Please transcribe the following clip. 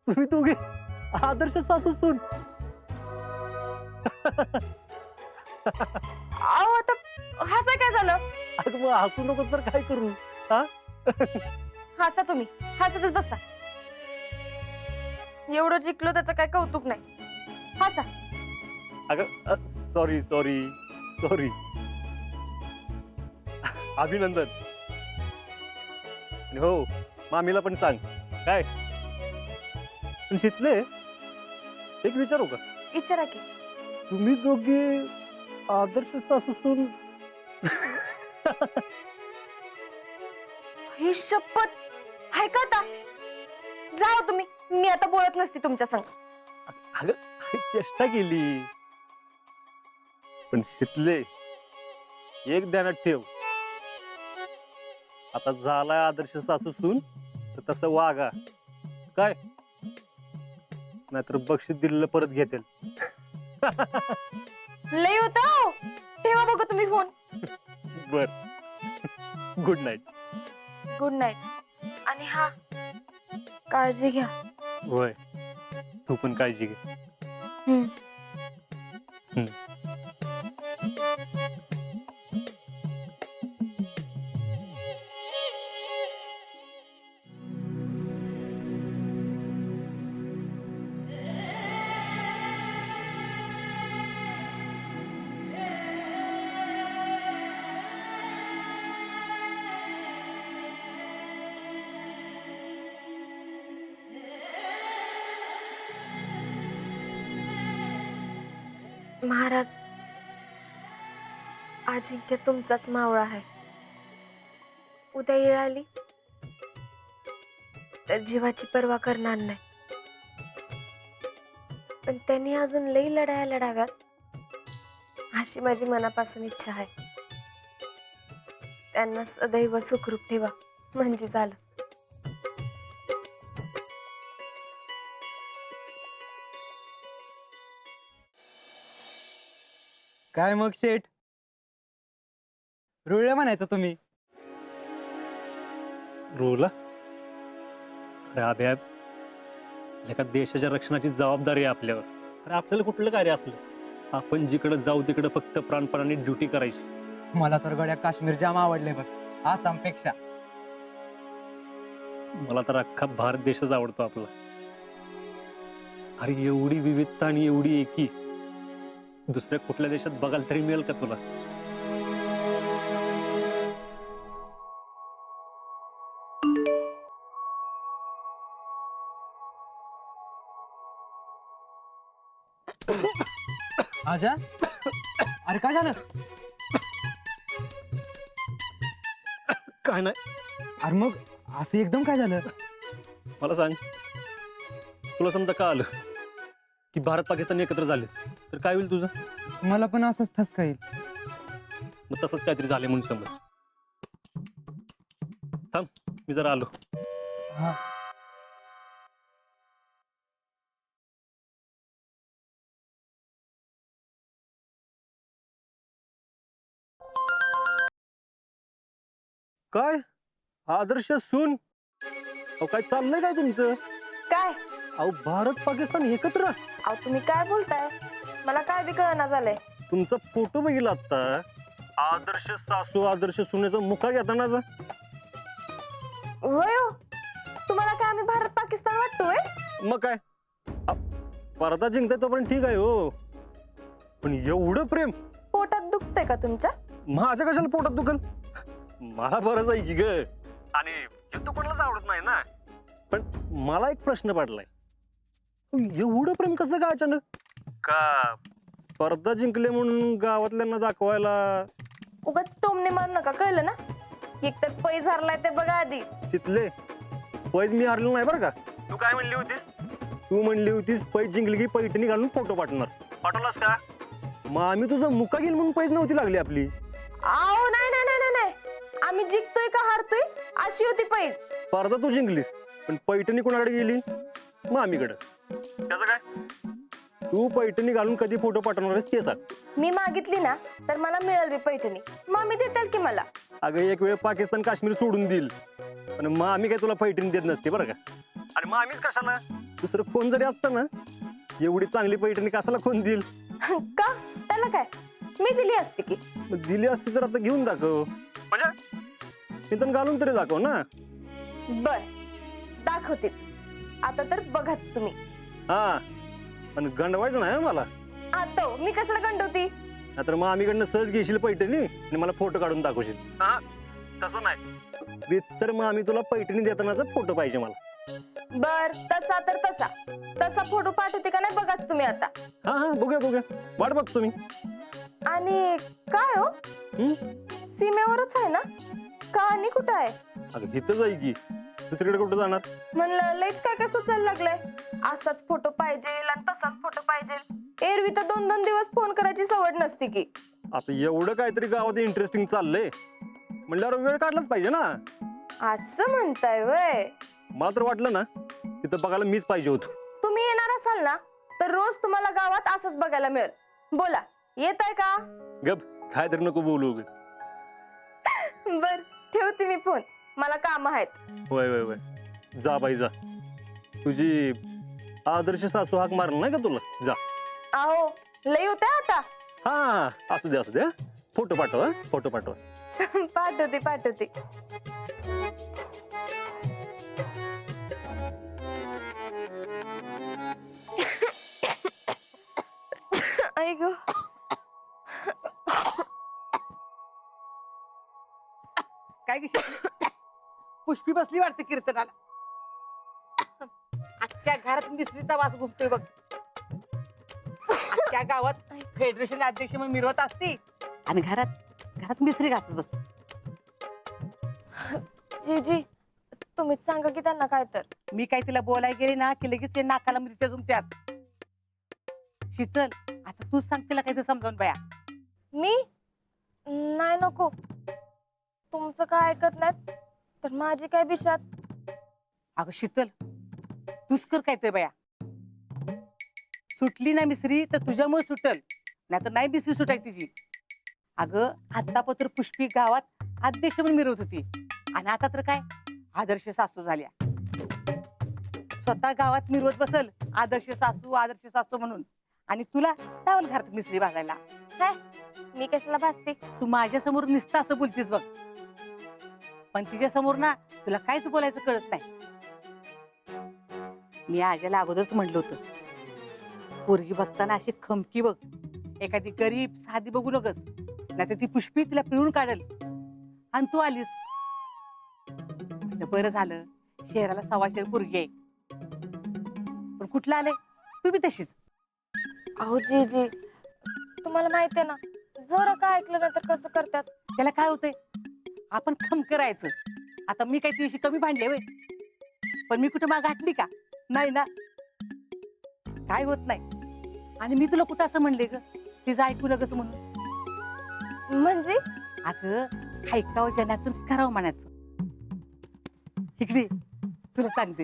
तुम्ही दोघे आदर्श सासू सून. अहो आता हसा काय झालं? अगं मग हसू नको तर काय करू? हा हसा तुम्ही, हसतच बसा. एवढं जिंकलो त्याचं काय कौतुक नाही. हसा. अगं सॉरी सॉरी सॉरी. अभिनंदन. आणि हो, मामीला पण सांग. काय पण शिकले, एक विचारू का? विचारा की. तुम्ही दोघे आदर्श सासू सून. ही शपथ. हाय का आता? जाओ तुम्ही, मी आता बोलत नसते तुमच्या संग. अगं चेष्टा केली. पण शिकले, एक ध्यानात ठेव. आता झालाय आदर्श सासू सून तर तसं वागा. काय नाहीतर बक्षीस दिलेलं परत घेतील. लय होत. ठेवा बघा तुम्ही फोन. बर. Good night. Good night. आणि हा, काळजी घ्या. होय, तू पण काळजी घे. हम्म. महाराज, अजिंक्य तुमचाच मावळा आहे. उद्या येळ आली तर जीवाची पर्वा करणार नाही. पण त्यांनी अजून लई लढाया लढाव्यात अशी माझी मनापासून इच्छा आहे. त्यांना सदैव सुखरूप ठेवा म्हणजे झालं. काय मग शेठ, रुळल्या म्हणायचं तुम्ही? रोला अरे अभ्या, एका देशाच्या रक्षणाची जबाबदारी आहे आपल्यावर. अरे आपल्याला कुठलं कार्य असलं, आपण जिकडे जाऊ तिकडे फक्त प्राणपणाने ड्युटी करायची. मला तर गड्या काश्मीर जाम आवडले बघ, आसामपेक्षा. मला तर अख्खा भारत देशच आवडतो आपला. अरे एवढी विविधता आणि एवढी एकी दुसऱ्या कुठल्या देशात बघायला तरी मिळेल का तुला? आजा, अरे काय झालं? काय नाही. अरे मग असं एकदम काय झालं? मला सांग, तुला समजा का आलं की भारत पाकिस्तान एकत्र झाले तर काय होईल तुझं? मला पण असंच ठसका येईल. मग तसंच काहीतरी झाले म्हणून समज. थांब, मी जरा आलो. हा. काय आदर्श सून? अहो काय चाललंय काय तुमचं? काय? अहो भारत पाकिस्तान एकत्र. अहो तुम्ही काय बोलताय? मला काय बी कळना झालंय. तुमचा फोटो बघितला आता. आदर्श सासू आदर्श सुनेचा मुखा घेतानाचा. होय हो? तुम्हाला काय आम्ही भारत पाकिस्तान वाटतोय? मग काय, स्पर्धा जिंकताय तो पण ठीक आहे हो, पण एवढं प्रेम पोटात दुखतंय का तुमच्या? माझ्या कशाला पोटात दुखल? मला बरंच आहे की ग. आणि हे तू कोणालाच आवडत नाही ना. पण मला एक प्रश्न पडलाय, एवढं प्रेम कसं काय अचानक? का स्पर्धा जिंकले म्हणून गावातल्यांना दाखवायला? उगाच टोमने मारू नका, कळलं ना? एक तर पैज हरलाय ते बघा आधी. तिथले पैज मी हारलो नाही बरं का. तू काय म्हणली होतीस? तू म्हणली होतीस पैज जिंकली की पैठणी घालून फोटो पाठवणार. पाठवलास का? मग आम्ही तुझं मुक्का घेईल म्हणून पैज नव्हती लागली आपली. आओ नाही नाही नाही नाही, आम्ही जिंकतोय का हारतोय अशी होती पैज. स्पर्धा तू जिंकलीस पण पैठणी कोणाकडे गेली? मामीकडे. त्याचं काय? तू पैठणी घालून कधी फोटो पाठवणार आहेस ते सांग. मी मागितली ना तर मला मिळेल बी पैठणी. मामी देतील की मला. अगं एक वेळ पाकिस्तान काश्मीर सोडून देईल पण मग आम्ही काय तुला पैठणी देत नसते बरं का. आणि मग आम्हीच कशाला दुसरं कोण जरी असतं ना एवढी चांगली पैठणी कशाला कोण देईल? का त्याला काय, मी दिली असते की. मग दिली असती तर आता घेऊन दाखव, म्हणजे इथून घालून तरी दाखव ना. बर दाखवतेच, आता तर बघाच तुम्ही. हा पण गंडवायचं नाही हं मला. आता मी कशाला गंडवती? नाहीतर मग आम्हीकडनं सहज घेशील पैठणी आणि मला फोटो काढून दाखवशील. हा तसं नाही तर मग आम्ही तुला पैठणी देतानाचा फोटो पाहिजे मला. बर तसा तर तसा तसा फोटो पाठवते का नाही बघाच तुम्ही आता. हा हा बघूया बघूया, वाट बघ तुम्ही. आणि काय हो, हम्म? सीमेवरच आहे ना का आणि कुठं आहे? अगं इथंच आहे की, दुसरीकडे कुठं जाणार? म्हणलं लईच काय काय सुचायला लागलंय. असाच फोटो पाहिजे आणि तसाच फोटो पाहिजे. एरवी तर 2-2 दिवस फोन करायची सवड नसती की. आता एवढं काहीतरी गावात इंटरेस्टिंग चाललंय म्हणल्यावर वेळ काढलाच पाहिजे ना. असं म्हणताय वय? मला तर वाटलं ना तिथं बघायला मीच पाहिजे होतो. तुम्ही येणार असाल ना तर रोज तुम्हाला गावात असंच बघायला मिळेल. बोला येत आहे का? गप काय तरी नको बोलू उगाच. बर ठेवते मी फोन, मला काम आहेत. वय वय वय, जा बाई जा. तुझी आदर्श सासू हाक मारलं नाही का तुला? जा. आहो लई होत्या आता. हा असू दे असू दे. फोटो पाठव हं? फोटो पाठव. पाठवते पाठवते. आई गं. काय की पुष्पी बसली वाटते कीर्तनाला. अख्ख्या घरात मिस्त्रीचा वास घुमतोय बघ. अख्ख्या गावात फेडरेशन अध्यक्ष म्हणून मिरवत असती आणि घरात मिस्त्री घासत बसते. जी तुम्हीच सांगा की त्यांना काय तर. मी काय तिला बोलाय गेले ना की लगेच ते नाकाला मिरच्या झुमत्यात. शीतल आता तू सांग तिला काहीतरी समजावून बाया. मी नाही नको, तुमचं काय ऐकत नाहीत तर माझी काय बिशात. अगं शीतल तूच कर काहीतरी बाया. सुटली ना मिसरी तर तुझ्यामुळे सुटल, नाही तर नाही मिसरी सुटायची तिची. अगं आतापत्र पुष्पी गावात अध्यक्ष म्हणून मिरवत होती आणि आता तर काय आदर्श सासू झाल्या. स्वतः गावात मिरवत बसल आदर्श सासू म्हणून, आणि तुला त्यावर घरात मिसरी भाजायला. काय मी कशाला भासते? तू माझ्या समोर नुसतं असं बोलतीस बघ, पण तिच्या समोर ना तुला काहीच बोलायचं कळत नाही. मी आज्याला अगोदरच म्हटलं होतं, पोरगी बघताना अशी खमकी बघ, एखादी गरीब साधी बघू नकस, नाही तर ती पुष्पी तिला पिळून काढल. आणि तू आलीस म्हटलं बरं झालं, शहराला 125 पोरगी आहे. पण कुठलं आलंय, तू बी तशीच. अहो जी तुम्हाला माहिती आहे ना, जरा काय ऐकलं नाही तर कसं करतात. त्याला काय होतंय, आपण खम करायचं. आता मी काही तिशी कमी भांडले वय, पण मी कुठं माग घातली का? नाही ना, काय होत नाही. आणि मी तुला कुठं असं म्हणले ग तिचं ऐकू नकस म्हणून? म्हणजे अगं ऐकावं जनाचं करावं म्हणायचं. इकडे तुला सांगते,